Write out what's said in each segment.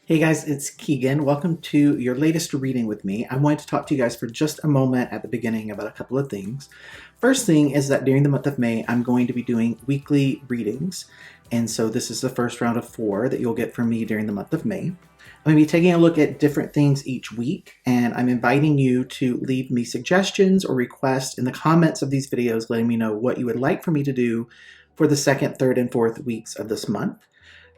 Hey guys, it's Keegan. Welcome to your latest reading with me. I wanted to talk to you guys for just a moment at the beginning about a couple of things. First thing is that during the month of May, I'm going to be doing weekly readings. And so this is the first round of 4 that you'll get from me during the month of May. I'm going to be taking a look at different things each week, and I'm inviting you to leave me suggestions or requests in the comments of these videos, letting me know what you would like for me to do for the second, third, and fourth weeks of this month.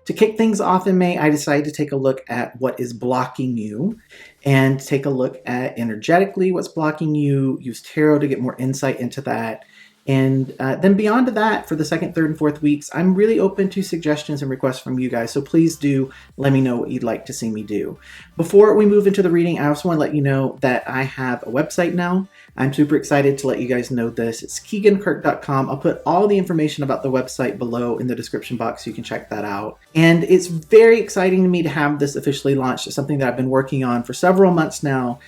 To kick things off in May, I decided to take a look at what is blocking you and take a look at energetically what's blocking you, use tarot to get more insight into that. And then beyond that, for the second, third, and fourth weeks, I'm really open to suggestions and requests from you guys. So please do let me know what you'd like to see me do. Before we move into the reading, I also want to let you know that I have a website now. I'm super excited to let you guys know this. It's keagankirk.com. I'll put all the information about the website below in the description box so you can check that out. And it's very exciting to me to have this officially launched. It's something that I've been working on for several months now.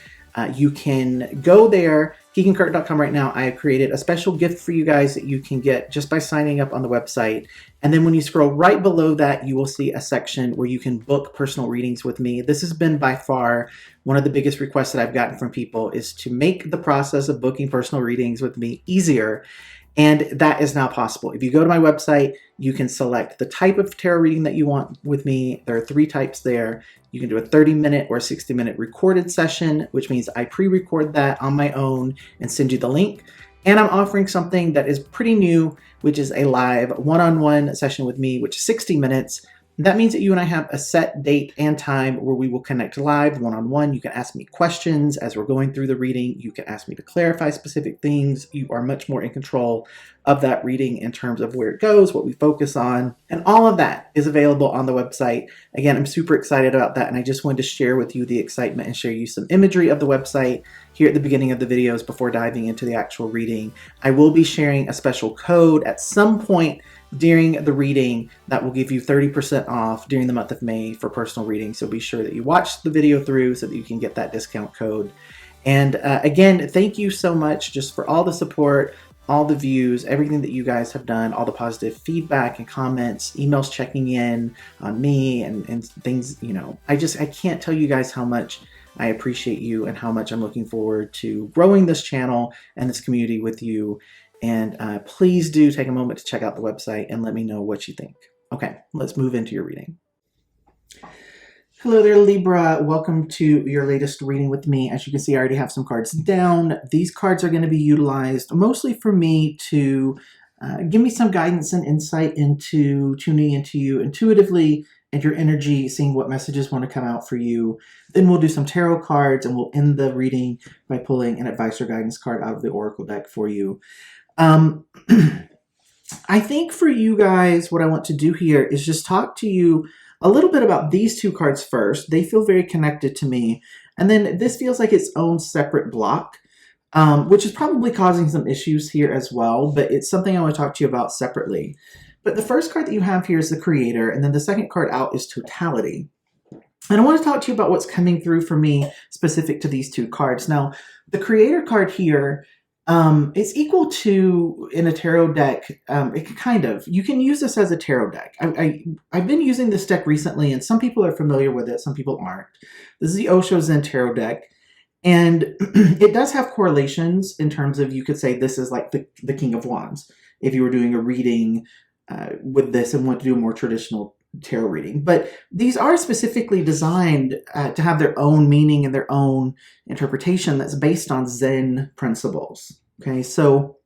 You can go there, keagankirk.com right now. I have created a special gift for you guys that you can get just by signing up on the website. And then when you scroll right below that, you will see a section where you can book personal readings with me. This has been by far one of the biggest requests that I've gotten from people, is to make the process of booking personal readings with me easier. And that is now possible. If you go to my website, you can select the type of tarot reading that you want with me. There are 3 types there. You can do a 30-minute or a 60-minute recorded session, which means I pre-record that on my own and send you the link. And I'm offering something that is pretty new, which is a live one-on-one session with me, which is 60 minutes. That means that you and I have a set date and time where we will connect live one-on-one. You can ask me questions as we're going through the reading. You can ask me to clarify specific things. You are much more in control of that reading in terms of where it goes, what we focus on, and all of that is available on the website. Again, I'm super excited about that, and I just wanted to share with you the excitement and share you some imagery of the website here at the beginning of the videos before diving into the actual reading. I will be sharing a special code at some point during the reading that will give you 30% off during the month of May for personal reading. So be sure that you watch the video through so that you can get that discount code. And again, thank you so much just for all the support, all the views, everything that you guys have done, all the positive feedback and comments, emails checking in on me and things, you know. I can't tell you guys how much I appreciate you and how much I'm looking forward to growing this channel and this community with you. And please do take a moment to check out the website and let me know what you think. Okay, let's move into your reading. Hello there, Libra. Welcome to your latest reading with me. As you can see, I already have some cards down. These cards are going to be utilized mostly for me to give me some guidance and insight into tuning into you intuitively and your energy, seeing what messages want to come out for you. Then we'll do some tarot cards, and we'll end the reading by pulling an advice or guidance card out of the Oracle deck for you. I think for you guys, what I want to do here is just talk to you a little bit about these 2 cards first. They feel very connected to me. And then this feels like its own separate block, which is probably causing some issues here as well, but it's something I want to talk to you about separately. But the first card that you have here is the Creator, and then the second card out is Totality. And I want to talk to you about what's coming through for me specific to these 2 cards. Now, the Creator card here, it's equal to, in a tarot deck, you can use this as a tarot deck. I've been using this deck recently, and some people are familiar with it, some people aren't. This is the Osho Zen Tarot deck, and it does have correlations in terms of, you could say this is like the King of Wands, if you were doing a reading with this and want to do a more traditional tarot reading. But these are specifically designed to have their own meaning and their own interpretation that's based on Zen principles. Okay, so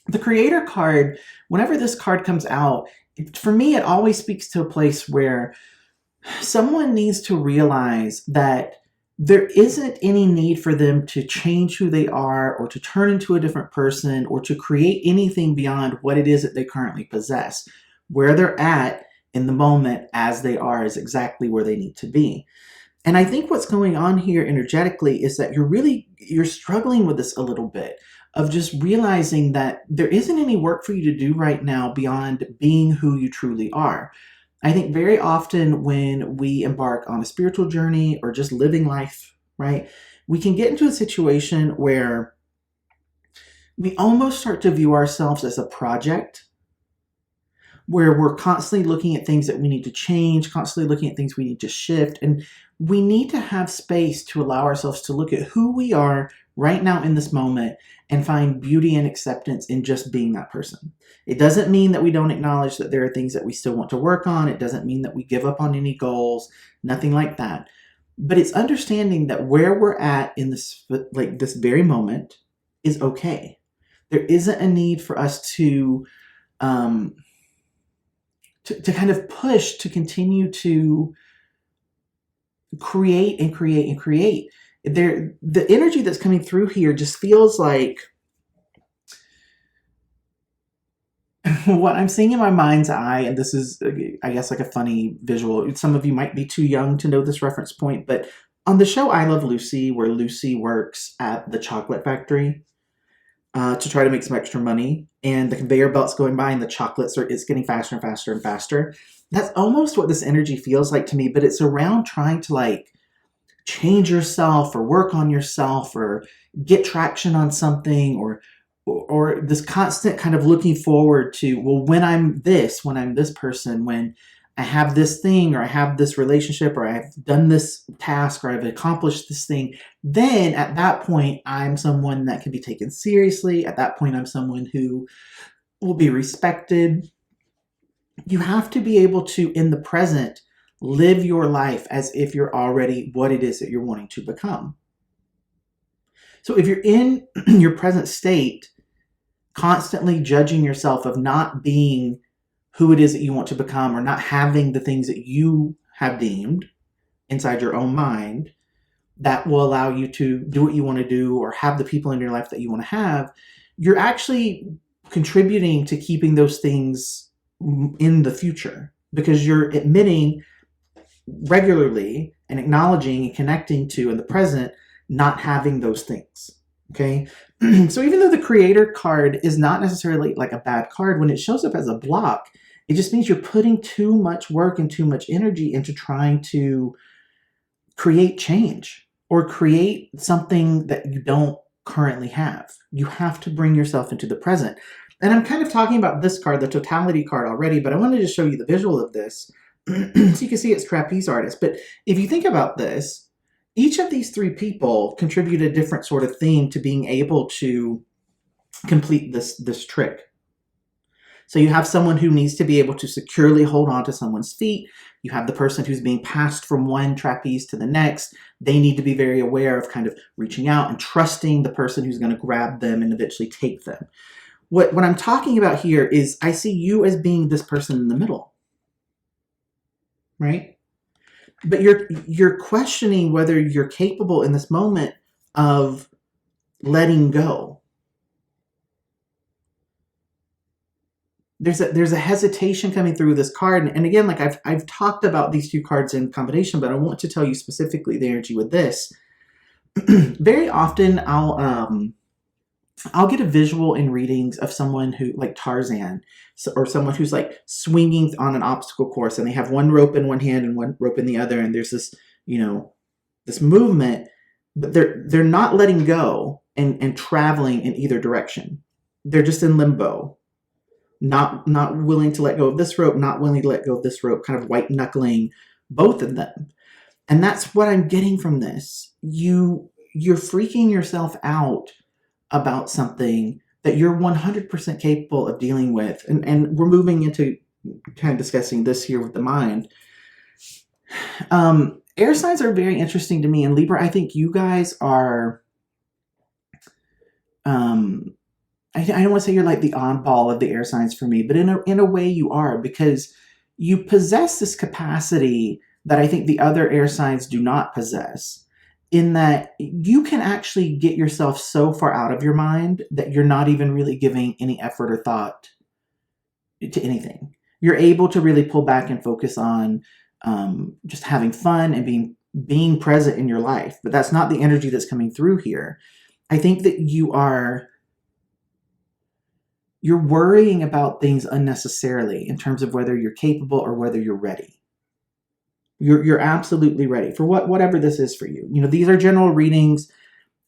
the Creator card, whenever this card comes out, for me, it always speaks to a place where someone needs to realize that there isn't any need for them to change who they are or to turn into a different person or to create anything beyond what it is that they currently possess. Where they're at in the moment as they are is exactly where they need to be. And I think what's going on here energetically is that you're struggling with this a little bit, of just realizing that there isn't any work for you to do right now beyond being who you truly are. I think very often when we embark on a spiritual journey or just living life, right, we can get into a situation where we almost start to view ourselves as a project where we're constantly looking at things that we need to change, constantly looking at things we need to shift. And we need to have space to allow ourselves to look at who we are right now in this moment and find beauty and acceptance in just being that person. It doesn't mean that we don't acknowledge that there are things that we still want to work on. It doesn't mean that we give up on any goals, nothing like that. But it's understanding that where we're at in this, like this very moment, is okay. There isn't a need for us to kind of push to continue to create and create and create. The energy that's coming through here just feels like what I'm seeing in my mind's eye, and this is, I guess, like a funny visual. Some of you might be too young to know this reference point, but on the show I Love Lucy, where Lucy works at the chocolate factory to try to make some extra money, and the conveyor belt's going by and the chocolates it's getting faster and faster and faster. That's almost what this energy feels like to me, but it's around trying to like change yourself or work on yourself or get traction on something, or this constant kind of looking forward to, well, when I'm this person, when I have this thing, or I have this relationship, or I've done this task, or I've accomplished this thing, then at that point, I'm someone that can be taken seriously. At that point, I'm someone who will be respected. You have to be able to, in the present, live your life as if you're already what it is that you're wanting to become. So if you're in your present state, constantly judging yourself of not being who it is that you want to become, or not having the things that you have deemed inside your own mind that will allow you to do what you want to do or have the people in your life that you want to have, you're actually contributing to keeping those things in the future, because you're admitting regularly and acknowledging and connecting to, in the present, not having those things. Okay. So even though the Creator card is not necessarily like a bad card, when it shows up as a block, it just means you're putting too much work and too much energy into trying to create change or create something that you don't currently have. You have to bring yourself into the present. And I'm kind of talking about this card, the Totality card, already, but I wanted to show you the visual of this so you can see it's trapeze artist. But if you think about this, each of these three people contribute a different sort of theme to being able to complete this trick. So you have someone who needs to be able to securely hold on to someone's feet. You have the person who's being passed from one trapeze to the next. They need to be very aware of kind of reaching out and trusting the person who's going to grab them and eventually take them. What I'm talking about here is I see you as being this person in the middle, right? But you're questioning whether you're capable in this moment of letting go. There's a hesitation coming through this card, and again, like I've talked about these two cards in combination, but I want to tell you specifically the energy with this. Very often, I'll get a visual in readings of someone who, like Tarzan, or someone who's like swinging on an obstacle course, and they have one rope in one hand and one rope in the other, and there's this, this movement, but they're not letting go and traveling in either direction. They're just in limbo, not willing to let go of this rope, not willing to let go of this rope, kind of white knuckling both of them. And that's what I'm getting from this. You're freaking yourself out about something that you're 100% capable of dealing with. And we're moving into kind of discussing this here with the mind. Air signs are very interesting to me. And Libra, I think you guys are, I don't want to say you're like the oddball of the air signs for me, but in a way you are, because you possess this capacity that I think the other air signs do not possess, in that you can actually get yourself so far out of your mind that you're not even really giving any effort or thought to anything. You're able to really pull back and focus on just having fun and being present in your life. But that's not the energy that's coming through here. I think that you're worrying about things unnecessarily in terms of whether you're capable or whether you're ready. You're absolutely ready for whatever this is for you. These are general readings,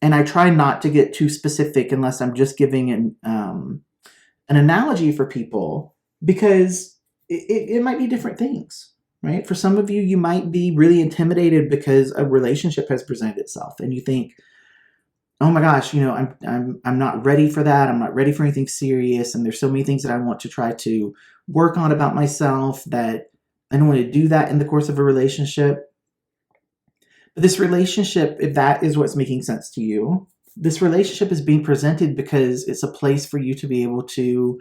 and I try not to get too specific unless I'm just giving an analogy for people, because it might be different things, right? For some of you, you might be really intimidated because a relationship has presented itself and you think, oh my gosh, you know, I'm not ready for that. I'm not ready for anything serious. And there's so many things that I want to try to work on about myself that I don't want to do that in the course of a relationship. But this relationship, if that is what's making sense to you, this relationship is being presented because it's a place for you to be able to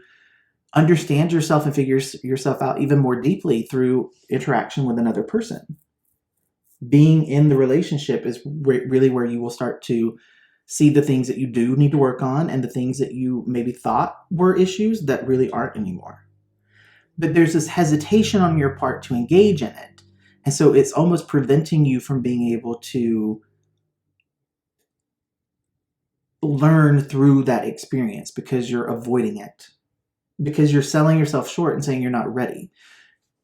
understand yourself and figure yourself out even more deeply through interaction with another person. Being in the relationship is really where you will start to see the things that you do need to work on and the things that you maybe thought were issues that really aren't anymore. But there's this hesitation on your part to engage in it. And so it's almost preventing you from being able to learn through that experience because you're avoiding it, because you're selling yourself short and saying you're not ready.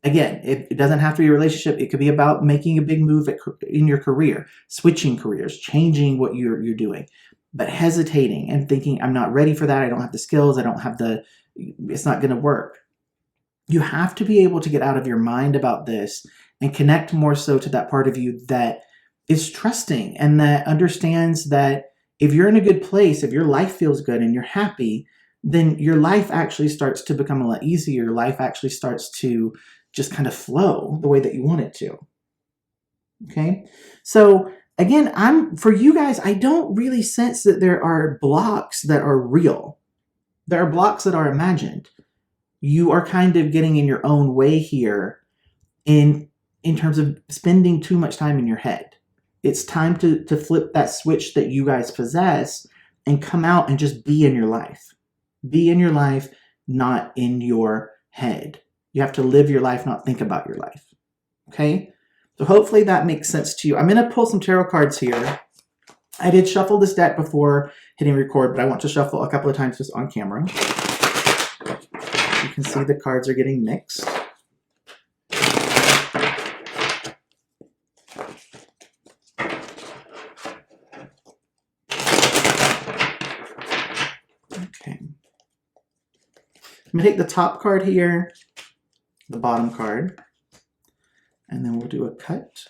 Again, it doesn't have to be a relationship. It could be about making a big move in your career, switching careers, changing what you're doing, but hesitating and thinking, I'm not ready for that. I don't have the skills. I don't have it's not going to work. You have to be able to get out of your mind about this and connect more so to that part of you that is trusting and that understands that if you're in a good place, if your life feels good and you're happy, then your life actually starts to become a lot easier. Your life actually starts to just kind of flow the way that you want it to. Okay? So again, for you guys, I don't really sense that there are blocks that are real. There are blocks that are imagined. You are kind of getting in your own way here in terms of spending too much time in your head. It's time to flip that switch that you guys possess and come out and just be in your life. Be in your life, not in your head. You have to live your life, not think about your life. Okay? So hopefully that makes sense to you. I'm going to pull some tarot cards here. I did shuffle this deck before hitting record, but I want to shuffle a couple of times just on camera. You can see the cards are getting mixed. Okay. I'm going to take the top card here, the bottom card, and then we'll do a cut.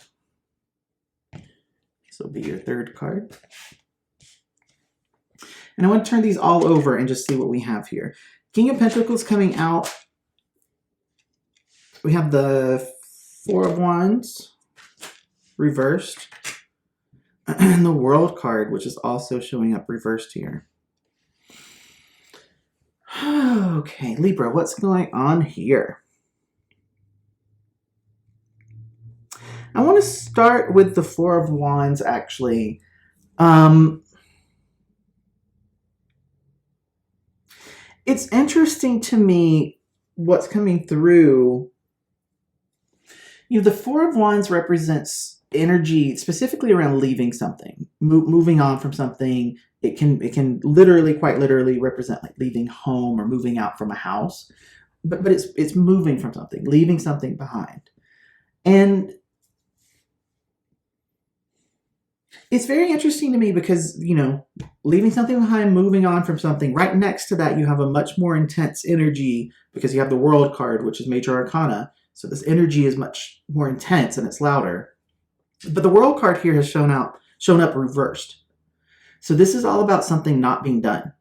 This will be your third card. And I want to turn these all over and just see what we have here. King of Pentacles coming out. We have the Four of Wands reversed. And the World card, which is also showing up reversed here. Okay, Libra, what's going on here? I want to start with the Four of Wands, actually. It's interesting to me what's coming through. You know, the Four of Wands represents energy specifically around leaving something, moving on from something. It can literally, quite literally represent like leaving home or moving out from a house, but it's moving from something, leaving something behind. And it's very interesting to me because, you know, leaving something behind, moving on from something, right next to that, you have a much more intense energy because you have the World card, which is Major Arcana. So this energy is much more intense and it's louder. But the World card here has shown up reversed. So this is all about something not being done.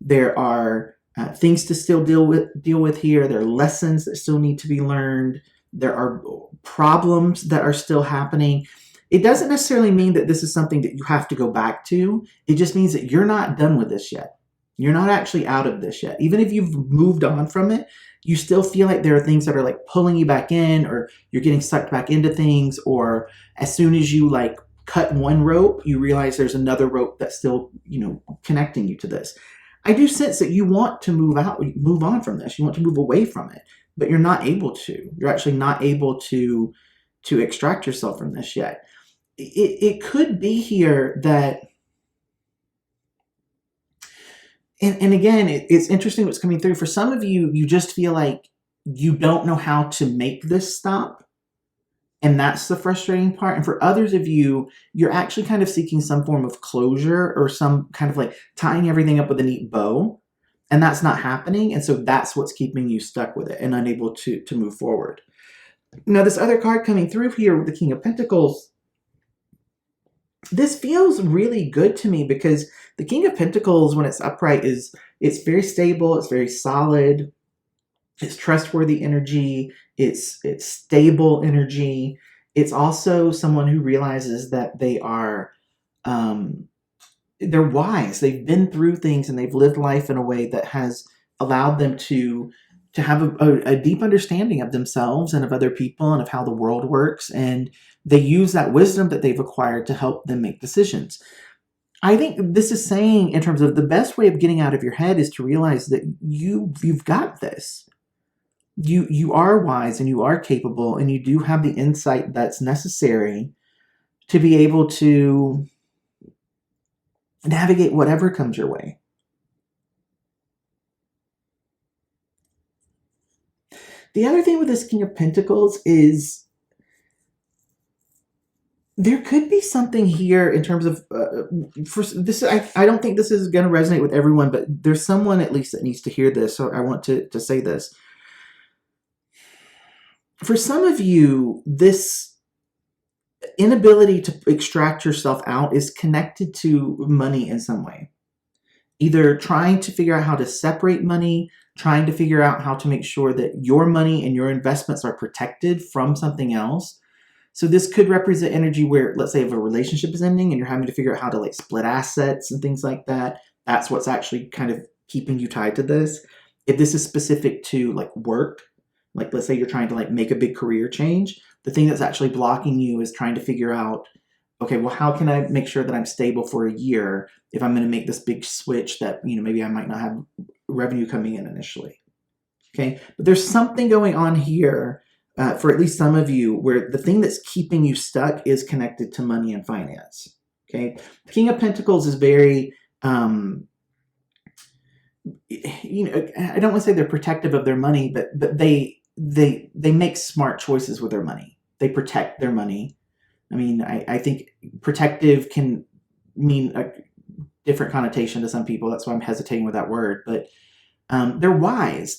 There are things to still deal with here. There are lessons that still need to be learned. There are problems that are still happening. It doesn't necessarily mean that this is something that you have to go back to. It just means that you're not done with this yet. You're not actually out of this yet. Even if you've moved on from it, you still feel like there are things that are like pulling you back in, or you're getting sucked back into things, or as soon as you like cut one rope, you realize there's another rope that's still, you know, connecting you to this. I do sense that you want to move on from this. You want to move away from it, but you're not able to. You're actually not able to extract yourself from this yet. It could be here that, and again, it's interesting what's coming through. For some of you, you just feel like you don't know how to make this stop. And that's the frustrating part. And for others of you, you're actually kind of seeking some form of closure or some kind of like tying everything up with a neat bow. And that's not happening. And so that's what's keeping you stuck with it and unable to move forward. Now, this other card coming through here with the King of Pentacles, this feels really good to me because the King of Pentacles, when it's upright, it's very stable, it's very solid, it's trustworthy energy, it's stable energy. It's also someone who realizes that they are they're wise. They've been through things and they've lived life in a way that has allowed them to have a deep understanding of themselves and of other people and of how the world works. And they use that wisdom that they've acquired to help them make decisions. I think this is saying, in terms of the best way of getting out of your head, is to realize that you've got this. You are wise and you are capable and you do have the insight that's necessary to be able to navigate whatever comes your way. The other thing with this King of Pentacles is there could be something here in terms of, for this, I don't think this is going to resonate with everyone, but there's someone at least that needs to hear this, so I want to say this. For some of you, this inability to extract yourself out is connected to money in some way. Either trying to figure out how to separate money, trying to figure out how to make sure that your money and your investments are protected from something else. So this could represent energy where, let's say, if a relationship is ending and you're having to figure out how to like split assets and things like that, that's what's actually kind of keeping you tied to this. If this is specific to like work, like let's say you're trying to like make a big career change, the thing that's actually blocking you is trying to figure out, okay, well, how can I make sure that I'm stable for a year if I'm going to make this big switch that, you know, maybe I might not have revenue coming in initially. Okay, but there's something going on here for at least some of you where the thing that's keeping you stuck is connected to money and finance. Okay, the King of Pentacles is very, you know, I don't want to say they're protective of their money, but they make smart choices with their money. They protect their money. I mean, I think protective can mean a different connotation to some people. That's why I'm hesitating with that word. But they're wise.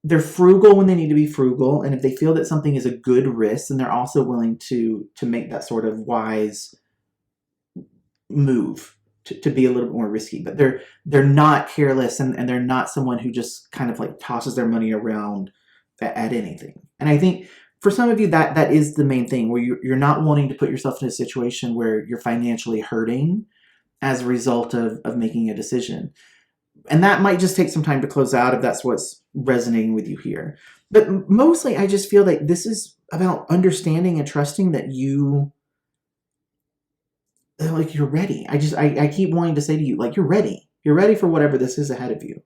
They're frugal when they need to be frugal. And if they feel that something is a good risk, then they're also willing to make that sort of wise move to be a little bit more risky. But they're not careless and they're not someone who just kind of like tosses their money around at anything. And I think for some of you, that is the main thing, where you're not wanting to put yourself in a situation where you're financially hurting as a result of making a decision. And that might just take some time to close out if that's what's resonating with you here. But mostly, I just feel like this is about understanding and trusting that you're ready. I keep wanting to say to you, like, you're ready. You're ready for whatever this is ahead of you.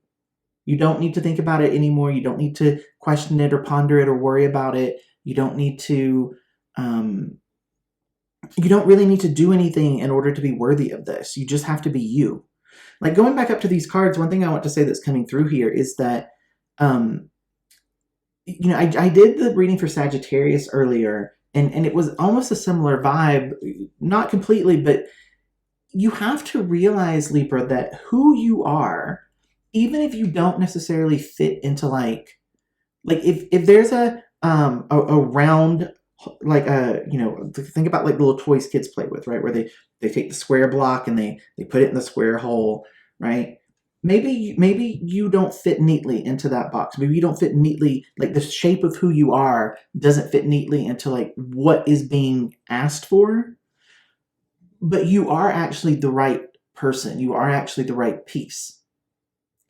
You don't need to think about it anymore. You don't need to question it or ponder it or worry about it. You don't need to, you don't really need to do anything in order to be worthy of this. You just have to be you. Like, going back up to these cards, one thing I want to say that's coming through here is that, you know, I did the reading for Sagittarius earlier, and it was almost a similar vibe. Not completely, but you have to realize, Libra, that who you are, even if you don't necessarily fit into like if there's a round, like you know, think about like little toys kids play with, right? Where they take the square block and they put it in the square hole, right? Maybe you don't fit neatly into that box. Maybe you don't fit neatly, like the shape of who you are doesn't fit neatly into like what is being asked for. But you are actually the right person. You are actually the right piece.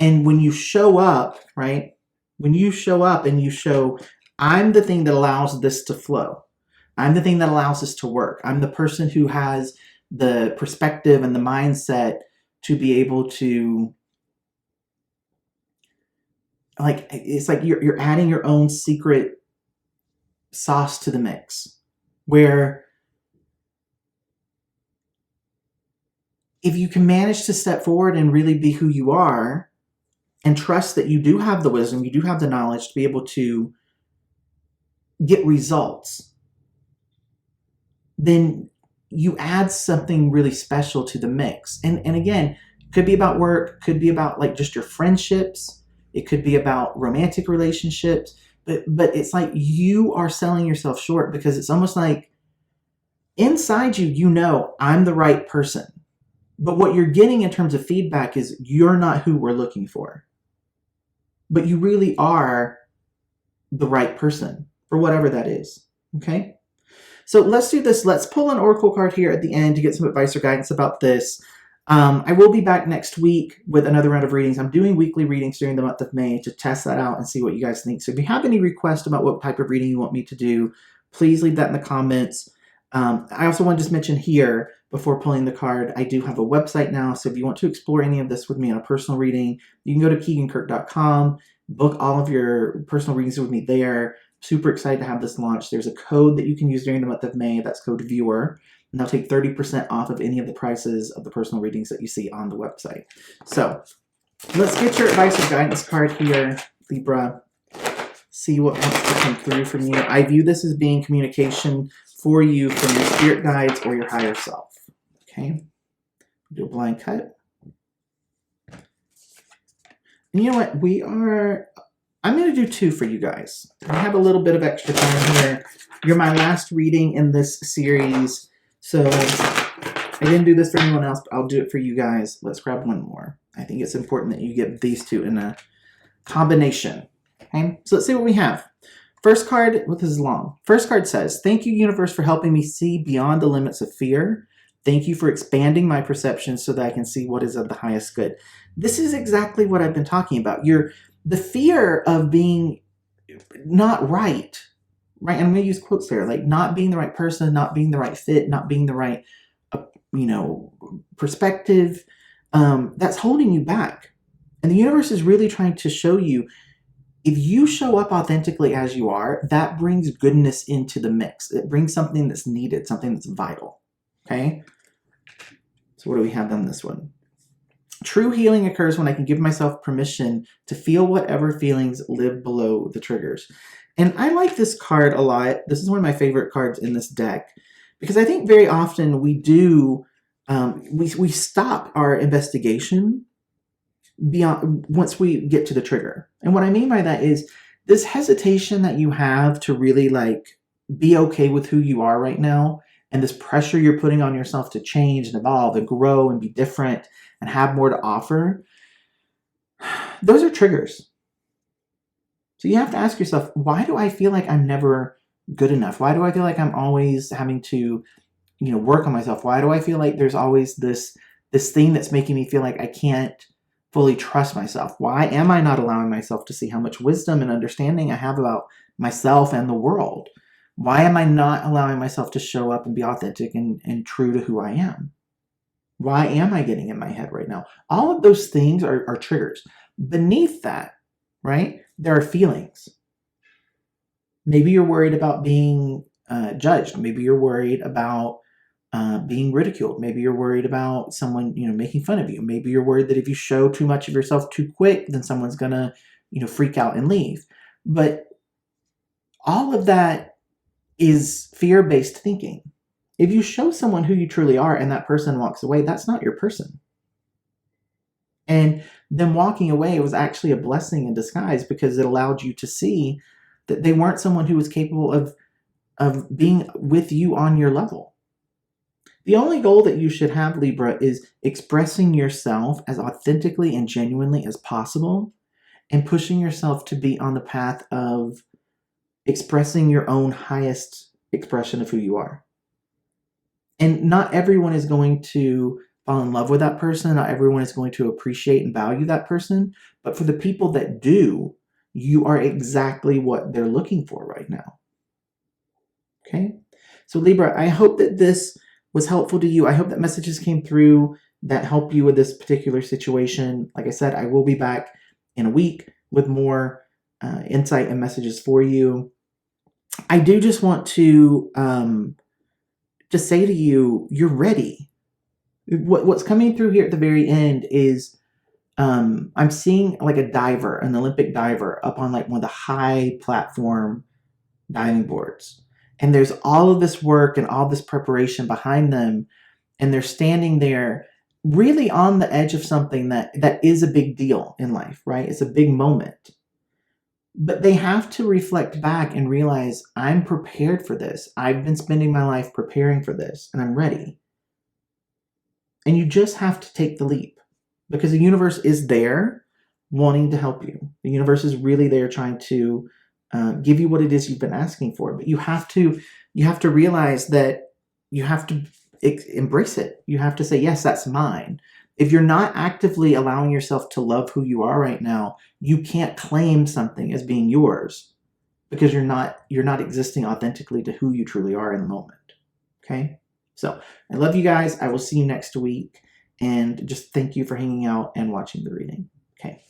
And when you show up, right? When you show up and you show, I'm the thing that allows this to flow. I'm the thing that allows this to work. I'm the person who has the perspective and the mindset to be able to, like, it's like you're adding your own secret sauce to the mix, where if you can manage to step forward and really be who you are, and trust that you do have the wisdom, you do have the knowledge to be able to get results, then you add something really special to the mix. And again, Could be about work, could be about like just your friendships. It could be about romantic relationships. But it's like you are selling yourself short because it's almost like inside you, you know, I'm the right person. But what you're getting in terms of feedback is you're not who we're looking for. But you really are the right person for whatever that is. Okay? So let's do this. Let's pull an oracle card here at the end to get some advice or guidance about this. I will be back next week with another round of readings. I'm doing weekly readings during the month of May to test that out and see what you guys think. So if you have any requests about what type of reading you want me to do, please leave that in the comments. I also want to just mention here, before pulling the card, I do have a website now. So if you want to explore any of this with me on a personal reading, you can go to keaghankirk.com, book all of your personal readings with me there. Super excited to have this launch. There's a code that you can use during the month of May. That's code VIEWER. And they'll take 30% off of any of the prices of the personal readings that you see on the website. So let's get your advice or guidance card here, Libra. See what wants to come through from you. I view this as being communication for you from your spirit guides or your higher self. Okay? Do a blind cut. And you know what? I'm going to do 2 for you guys. I have a little bit of extra time here. You're my last reading in this series. So I didn't do this for anyone else, but I'll do it for you guys. Let's grab one more. I think it's important that you get these 2 in a combination. Okay, so let's see what we have. First card, this is long. First card says, thank you, universe, for helping me see beyond the limits of fear. Thank you for expanding my perception so that I can see what is of the highest good. This is exactly what I've been talking about. The fear of being not right? And I'm going to use quotes there, like not being the right person, not being the right fit, not being the right, perspective. That's holding you back. And the universe is really trying to show you, if you show up authentically as you are, that brings goodness into the mix. It brings something that's needed, something that's vital. Okay? So what do we have on this one? True healing occurs when I can give myself permission to feel whatever feelings live below the triggers. And I like this card a lot. This is one of my favorite cards in this deck because I think very often we do, we stop our investigation beyond once we get to the trigger. And what I mean by that is this hesitation that you have to really like be okay with who you are right now, and this pressure you're putting on yourself to change and evolve and grow and be different and have more to offer. Those are triggers. So you have to ask yourself, why do I feel like I'm never good enough? Why do I feel like I'm always having to, work on myself? Why do I feel like there's always this thing that's making me feel like I can't fully trust myself? Why am I not allowing myself to see how much wisdom and understanding I have about myself and the world? Why am I not allowing myself to show up and be authentic and true to who I am? Why am I getting in my head right now? All of those things are triggers. Beneath that, right, there are feelings. Maybe you're worried about being judged. Maybe you're worried about being ridiculed. Maybe you're worried about someone, making fun of you. Maybe you're worried that if you show too much of yourself too quick, then someone's gonna, freak out and leave. But all of that is fear-based thinking. If you show someone who you truly are and that person walks away, that's not your person. And them walking away was actually a blessing in disguise because it allowed you to see that they weren't someone who was capable of being with you on your level. The only goal that you should have, Libra, is expressing yourself as authentically and genuinely as possible and pushing yourself to be on the path of expressing your own highest expression of who you are. And not everyone is going to fall in love with that person. Not everyone is going to appreciate and value that person. But for the people that do, you are exactly what they're looking for right now. Okay? So Libra, I hope that this was helpful to you. I hope that messages came through that help you with this particular situation. Like I said, I will be back in a week with more insight and messages for you. I do just want to just say to you, you're ready. What's coming through here at the very end is I'm seeing like a diver, an Olympic diver up on like one of the high platform diving boards. And there's all of this work and all this preparation behind them. And they're standing there really on the edge of something that is a big deal in life, right? It's a big moment. But they have to reflect back and realize, I'm prepared for this. I've been spending my life preparing for this, and I'm ready. And you just have to take the leap, because the universe is there wanting to help you. The universe is really there trying to give you what it is you've been asking for. But you have to realize that you have to embrace it. You have to say, yes, that's mine. If you're not actively allowing yourself to love who you are right now, you can't claim something as being yours, because you're not existing authentically to who you truly are in the moment. Okay? So I love you guys. I will see you next week. And just thank you for hanging out and watching the reading. Okay.